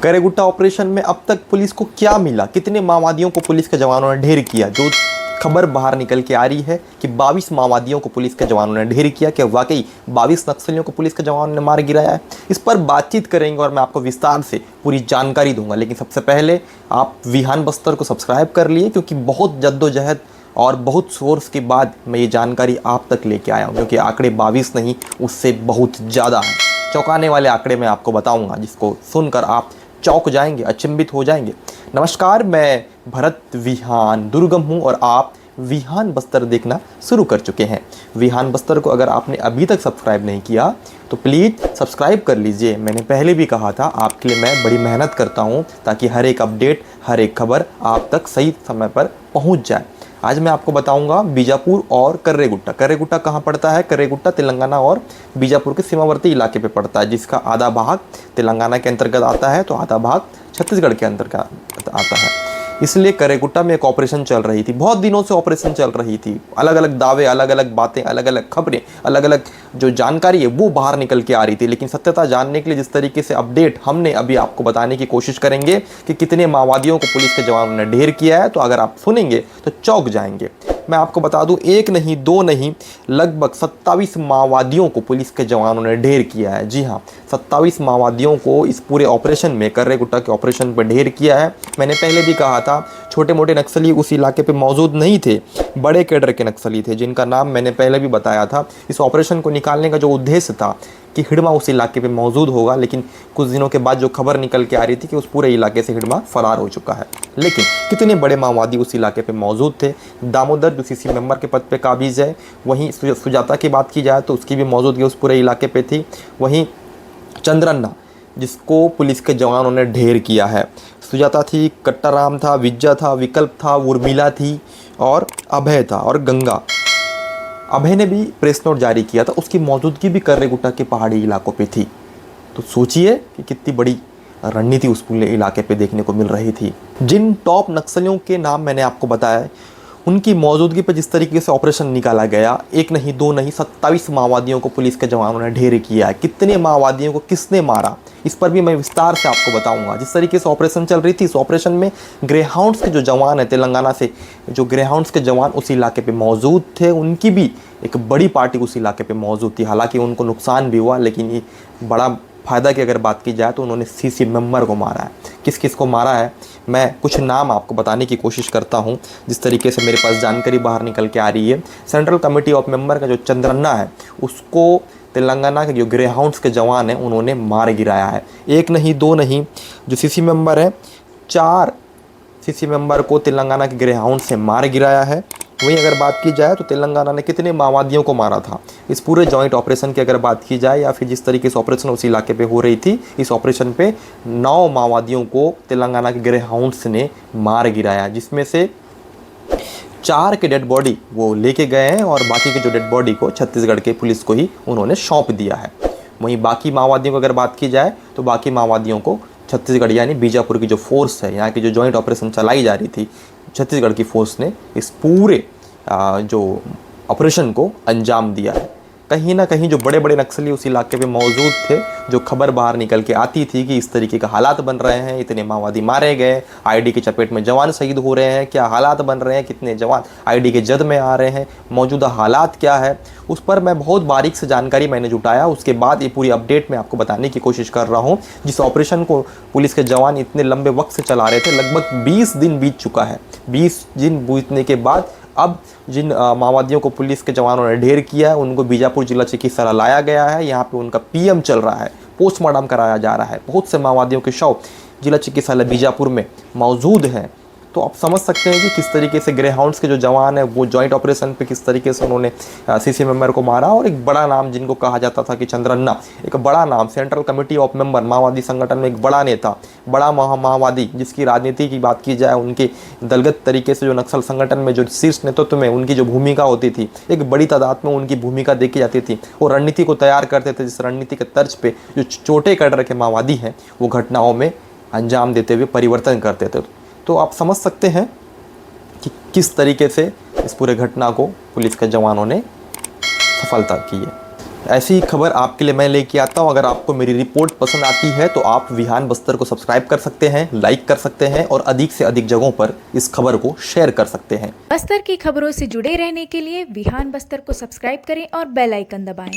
Karregutta operation में अब तक पुलिस को क्या मिला, कितने माओवादियों को पुलिस के जवानों ने ढेर किया। जो खबर बाहर निकल के आ रही है कि 22 माओवादियों को पुलिस के जवानों ने ढेर किया, क्या वाकई 22 नक्सलियों को पुलिस के जवानों ने मार गिराया है। इस पर बातचीत करेंगे और मैं आपको विस्तार से पूरी जानकारी दूंगा। लेकिन सबसे पहले आप विहान बस्तर को सब्सक्राइब कर लिए, क्योंकि बहुत जद्दोजहद और बहुत सोर्स के बाद मैं ये जानकारी आप तक लेके आया हूँ। क्योंकि आंकड़े 22 नहीं, उससे बहुत ज़्यादा हैं। चौंकाने वाले आंकड़े मैं आपको बताऊंगा, जिसको सुनकर आप चौंक जाएंगे, अचंभित हो जाएंगे। नमस्कार, मैं भरत विहान दुर्गम हूँ और आप विहान बस्तर देखना शुरू कर चुके हैं। विहान बस्तर को अगर आपने अभी तक सब्सक्राइब नहीं किया तो प्लीज़ सब्सक्राइब कर लीजिए। मैंने पहले भी कहा था, आपके लिए मैं बड़ी मेहनत करता हूँ ताकि हर एक अपडेट, हर एक खबर आप तक सही समय पर पहुँच जाए। आज मैं आपको बताऊंगा बीजापुर और कर्रेगुट्टा। कर्रेगुट्टा कहाँ पड़ता है? कर्रेगुट्टा तेलंगाना और बीजापुर के सीमावर्ती इलाके पे पड़ता है, जिसका आधा भाग तेलंगाना के अंतर्गत आता है तो आधा भाग छत्तीसगढ़ के अंतर्गत आता है। इसलिए कर्रेगुट्टा में एक ऑपरेशन चल रही थी, बहुत दिनों से ऑपरेशन चल रही थी। अलग अलग दावे, अलग अलग बातें, अलग अलग खबरें, अलग अलग जो जानकारी है वो बाहर निकल के आ रही थी। लेकिन सत्यता जानने के लिए जिस तरीके से अपडेट हमने अभी आपको बताने की कोशिश करेंगे कि कितने माओवादियों को पुलिस के जवानों ने ढेर किया है, तो अगर आप सुनेंगे तो चौंक जाएंगे। मैं आपको बता दूं, एक नहीं, दो नहीं, लगभग 27 माओवादियों को पुलिस के जवानों ने ढेर किया है। जी हाँ, 27 माओवादियों को इस पूरे ऑपरेशन में, कर्रेगुट्टा के ऑपरेशन पर ढेर किया है। मैंने पहले भी कहा था, छोटे मोटे नक्सली उस इलाके पे मौजूद नहीं थे, बड़े कैडर के नक्सली थे, जिनका नाम मैंने पहले भी बताया था। इस ऑपरेशन को निकालने का जो उद्देश्य था कि हिडमा उस इलाके पे मौजूद होगा, लेकिन कुछ दिनों के बाद जो खबर निकल के आ रही थी कि उस पूरे इलाके से हिडमा फरार हो चुका है। लेकिन कितने बड़े माओवादी उस इलाके पे मौजूद थे? दामोदर जो सीसी मेंबर के पद पे काबिज है, वहीं सुजाता की बात की जाए तो उसकी भी मौजूदगी उस पूरे इलाके पे थी। वहीं चंद्रन्ना, जिसको पुलिस के जवानों ने ढेर किया है। सुजाता थी, कट्टाराम था, विज्जा था, विकल्प था, उर्मिला थी और अभय था और गंगा। अभय ने भी प्रेस नोट जारी किया था, उसकी मौजूदगी भी कर्रेगुट्टा के पहाड़ी इलाकों पे थी। तो सोचिए कि कितनी बड़ी रणनीति उस पूरे इलाके पे देखने को मिल रही थी। जिन टॉप नक्सलियों के नाम मैंने आपको बताया, उनकी मौजूदगी पर जिस तरीके से ऑपरेशन निकाला गया, एक नहीं, दो नहीं, 27 माओवादियों को पुलिस के जवानों ने ढेर किया है। कितने माओवादियों को किसने मारा, इस पर भी मैं विस्तार से आपको बताऊंगा। जिस तरीके से ऑपरेशन चल रही थी, इस ऑपरेशन में ग्रेहाउंड्स के जो जवान हैं, तेलंगाना से जो ग्रेहाउंड्स के जवान उस इलाके पे मौजूद थे, उनकी भी एक बड़ी पार्टी उस इलाके पे मौजूद थी। हालांकि उनको नुकसान भी हुआ, लेकिन ये बड़ा फ़ायदा की अगर बात की जाए तो उन्होंने सीसी मेंबर को मारा है। किस किस को मारा है, मैं कुछ नाम आपको बताने की कोशिश करता हूं। जिस तरीके से मेरे पास जानकारी बाहर निकल के आ रही है, सेंट्रल कमेटी ऑफ मेंबर का जो चंद्रन्ना है, उसको तेलंगाना के जो ग्रेहाउंड्स के जवान हैं उन्होंने मार गिराया है। एक नहीं, दो नहीं, जो सीसी मेंबर है, 4 सीसी मेंबर को तेलंगाना के ग्रेहाउंड से मार गिराया है। वहीं अगर बात की जाए तो तेलंगाना ने कितने माओवादियों को मारा था, इस पूरे जॉइंट ऑपरेशन की अगर बात की जाए, या फिर जिस तरीके से ऑपरेशन उस इलाके पे हो रही थी, इस ऑपरेशन पे 9 माओवादियों को तेलंगाना के ग्रेहाउंड्स ने मार गिराया, जिसमें से 4 के डेड बॉडी वो लेके गए हैं और बाकी के जो डेड बॉडी को छत्तीसगढ़ के पुलिस को ही उन्होंने सौंप दिया है। वहीं बाकी माओवादियों को अगर बात की जाए तो बाकी माओवादियों को छत्तीसगढ़ यानी बीजापुर की जो फोर्स है, यहाँ की जो जॉइंट ऑपरेशन चलाई जा रही थी, छत्तीसगढ़ की फोर्स ने इस पूरे जो ऑपरेशन को अंजाम दिया है। कहीं ना कहीं जो बड़े बड़े नक्सली उस इलाके पे मौजूद थे, जो खबर बाहर निकल के आती थी कि इस तरीके का हालात बन रहे हैं, इतने माओवादी मारे गए, आईडी की चपेट में जवान शहीद हो रहे हैं, क्या हालात बन रहे हैं, कितने जवान आईडी के जद में आ रहे हैं, मौजूदा हालात क्या है, उस पर मैं बहुत बारीक से जानकारी मैंने जुटाया। उसके बाद ये पूरी अपडेट मैं आपको बताने की कोशिश कर रहा हूँ। जिस ऑपरेशन को पुलिस के जवान इतने लंबे वक्त से चला रहे थे, लगभग 20 दिन बीत चुका है। 20 दिन बीतने के बाद अब जिन माओवादियों को पुलिस के जवानों ने ढेर किया है, उनको बीजापुर जिला चिकित्सालय लाया गया है। यहाँ पे उनका पीएम चल रहा है, पोस्टमार्टम कराया जा रहा है। बहुत से माओवादियों के शव जिला चिकित्सालय बीजापुर में मौजूद हैं। तो आप समझ सकते हैं कि किस तरीके से ग्रेहाउंड्स के जो जवान हैं वो जॉइंट ऑपरेशन पे किस तरीके से उन्होंने सीसी मेंबर को मारा। और एक बड़ा नाम जिनको कहा जाता था कि चंद्रन्ना, एक बड़ा नाम, सेंट्रल कमेटी ऑफ मेंबर, माओवादी संगठन में एक बड़ा नेता, बड़ा माओवादी, जिसकी राजनीति की बात की जाए, उनके दलगत तरीके से जो नक्सल संगठन में जो शीर्ष नेतृत्व में उनकी जो भूमिका होती थी, एक बड़ी तादाद में उनकी भूमिका देखी जाती थी। वो रणनीति को तैयार करते थे, जिस रणनीति के तर्ज पे जो छोटे कैडर के माओवादी हैं वो घटनाओं में अंजाम देते हुए परिवर्तन करते थे। तो आप समझ सकते हैं कि किस तरीके से इस पूरे घटना को पुलिस के जवानों ने सफलता की है। ऐसी ही खबर आपके लिए मैं लेके आता हूँ। अगर आपको मेरी रिपोर्ट पसंद आती है तो आप विहान बस्तर को सब्सक्राइब कर सकते हैं, लाइक कर सकते हैं और अधिक से अधिक जगहों पर इस खबर को शेयर कर सकते हैं। बस्तर की खबरों से जुड़े रहने के लिए विहान बस्तर को सब्सक्राइब करें और बेल आइकन दबाएं।